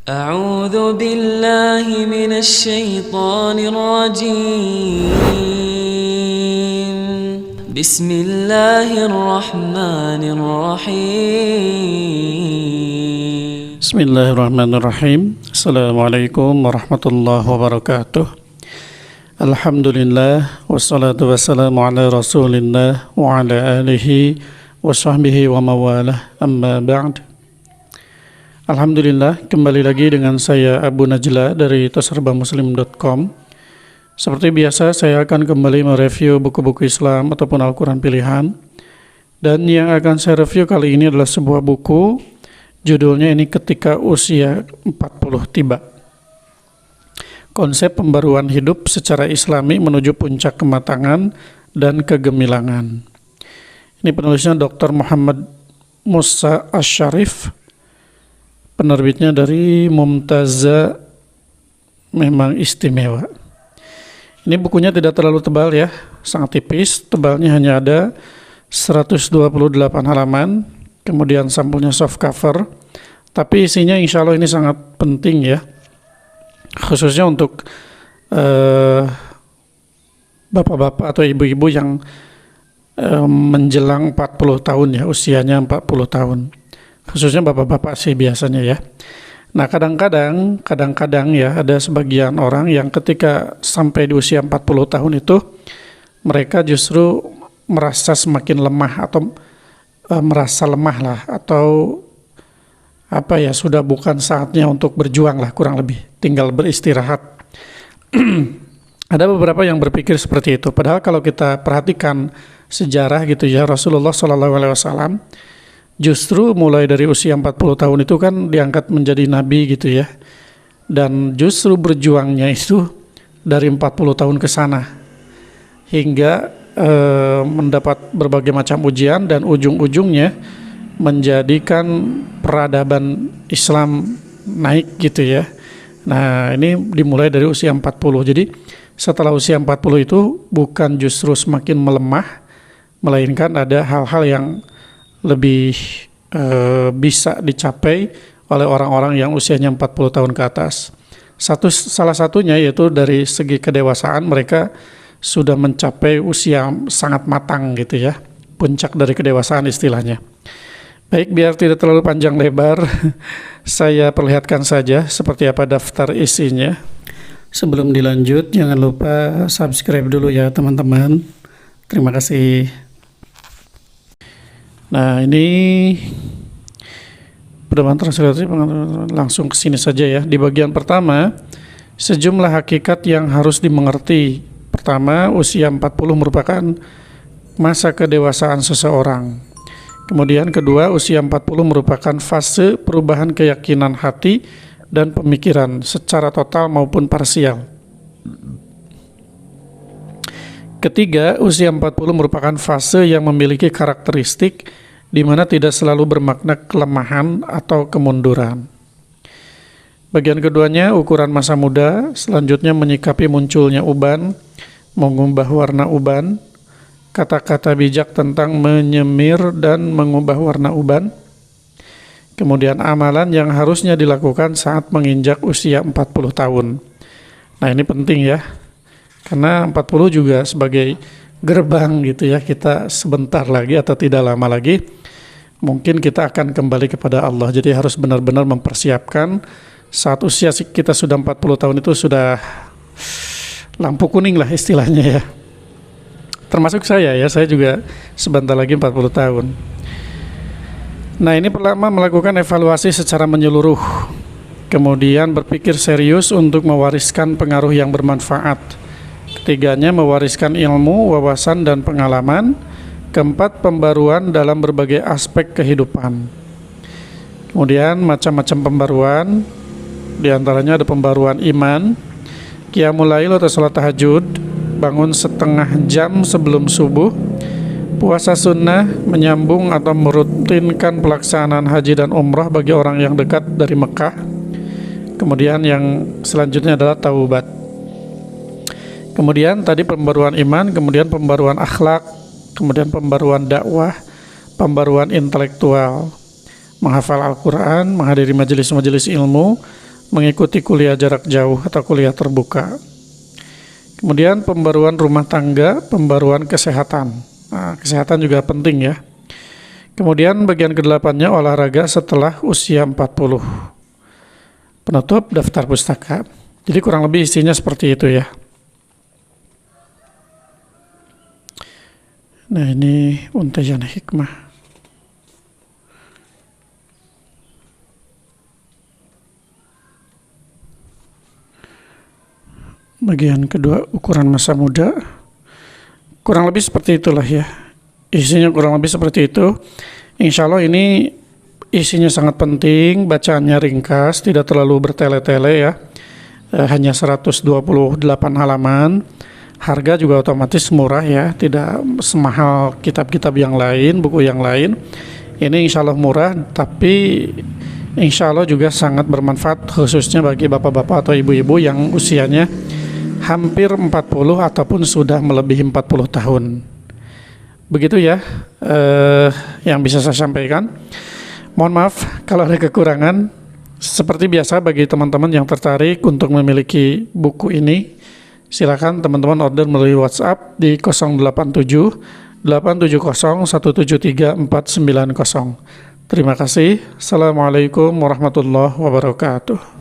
أعوذ بالله من الشيطان الرجيم بسم الله الرحمن الرحيم Bismillahirrahmanirrahim. Assalamualaikum warahmatullahi wabarakatuh. Alhamdulillah wassalatu wassalamu ala rasulillah wa ala alihi wa sahbihi wa mawalah, amma ba'd. Alhamdulillah, kembali lagi dengan saya Abu Najla dari tasarbamuslim.com. Seperti biasa, saya akan kembali mereview buku-buku Islam ataupun Al-Quran pilihan. Dan yang akan saya review kali ini adalah sebuah buku, judulnya ini Ketika Usia 40 Tiba. Konsep pembaruan hidup secara Islami menuju puncak kematangan dan kegemilangan. Ini penulisnya Dr. Muhammad Musa Asy-Syarif. Penerbitnya dari Mumtaza, memang istimewa. Ini bukunya tidak terlalu tebal ya, sangat tipis, tebalnya hanya ada 128 halaman, kemudian sampulnya soft cover, tapi isinya insya Allah ini sangat penting ya, khususnya untuk bapak-bapak atau ibu-ibu yang menjelang 40 tahun ya, usianya 40 tahun. Khususnya bapak-bapak sih biasanya ya. Nah kadang-kadang ya ada sebagian orang yang ketika sampai di usia 40 tahun itu mereka justru merasa semakin lemah atau merasa lemah lah, atau apa ya, sudah bukan saatnya untuk berjuang lah, kurang lebih tinggal beristirahat. Ada beberapa yang berpikir seperti itu. Padahal kalau kita perhatikan sejarah gitu ya, Rasulullah SAW justru mulai dari usia 40 tahun itu kan diangkat menjadi nabi gitu ya. Dan justru berjuangnya itu dari 40 tahun ke sana hingga mendapat berbagai macam ujian dan ujung-ujungnya menjadikan peradaban Islam naik gitu ya. Nah, ini dimulai dari usia 40. Jadi setelah usia 40 itu bukan justru semakin melemah, melainkan ada hal-hal yang lebih bisa dicapai oleh orang-orang yang usianya 40 tahun ke atas. Salah satunya yaitu dari segi kedewasaan, mereka sudah mencapai usia sangat matang gitu ya, puncak dari kedewasaan istilahnya. Baik, biar tidak terlalu panjang lebar, saya perlihatkan saja seperti apa daftar isinya. Sebelum dilanjut, jangan lupa subscribe dulu ya teman-teman. Terima kasih. Nah, ini pedoman translatif, langsung ke sini saja ya. Di bagian pertama, sejumlah hakikat yang harus dimengerti. Pertama, usia 40 merupakan masa kedewasaan seseorang. Kemudian kedua, usia 40 merupakan fase perubahan keyakinan hati dan pemikiran secara total maupun parsial. Ketiga, usia 40 merupakan fase yang memiliki karakteristik di mana tidak selalu bermakna kelemahan atau kemunduran. Bagian keduanya, ukuran masa muda, selanjutnya menyikapi munculnya uban, mengubah warna uban, kata-kata bijak tentang menyemir dan mengubah warna uban. Kemudian amalan yang harusnya dilakukan saat menginjak usia 40 tahun. Nah, ini penting ya. Karena 40 juga sebagai gerbang gitu ya, kita sebentar lagi atau tidak lama lagi mungkin kita akan kembali kepada Allah. Jadi harus benar-benar mempersiapkan saat usia kita sudah 40 tahun itu sudah lampu kuning lah istilahnya ya. Termasuk saya ya, saya juga sebentar lagi 40 tahun. Nah, ini pertama melakukan evaluasi secara menyeluruh. Kemudian berpikir serius untuk mewariskan pengaruh yang bermanfaat. Ketiganya, mewariskan ilmu, wawasan, dan pengalaman. Keempat, pembaruan dalam berbagai aspek kehidupan. Kemudian macam-macam pembaruan, diantaranya ada pembaruan iman, qiyamul lail atau salat tahajud, bangun setengah jam sebelum subuh, puasa sunnah, menyambung atau merutinkan pelaksanaan haji dan umrah bagi orang yang dekat dari Mekah. Kemudian yang selanjutnya adalah taubat. Kemudian tadi pembaruan iman, kemudian pembaruan akhlak, kemudian pembaruan dakwah, pembaruan intelektual, menghafal Al-Quran, menghadiri majelis-majelis ilmu, mengikuti kuliah jarak jauh atau kuliah terbuka. Kemudian pembaruan rumah tangga, pembaruan kesehatan. Nah, kesehatan juga penting ya. Kemudian bagian ke-8-nya olahraga setelah usia 40. Penutup daftar pustaka. Jadi kurang lebih isinya seperti itu ya. Nah, ini Untajan Hikmah. Bagian kedua, ukuran masa muda. Kurang lebih seperti itulah ya. Isinya kurang lebih seperti itu. Insya Allah ini isinya sangat penting, bacaannya ringkas, tidak terlalu bertele-tele ya. Hanya 128 halaman. Harga juga otomatis murah ya, tidak semahal kitab-kitab yang lain, buku yang lain. Ini insya Allah murah, tapi insya Allah juga sangat bermanfaat, khususnya bagi bapak-bapak atau ibu-ibu yang usianya hampir 40 ataupun sudah melebihi 40 tahun. Begitu ya yang bisa saya sampaikan. Mohon maaf kalau ada kekurangan. Seperti biasa bagi teman-teman yang tertarik untuk memiliki buku ini, silakan teman-teman order melalui WhatsApp di 087 870 173 490. Terima kasih. Assalamualaikum warahmatullahi wabarakatuh.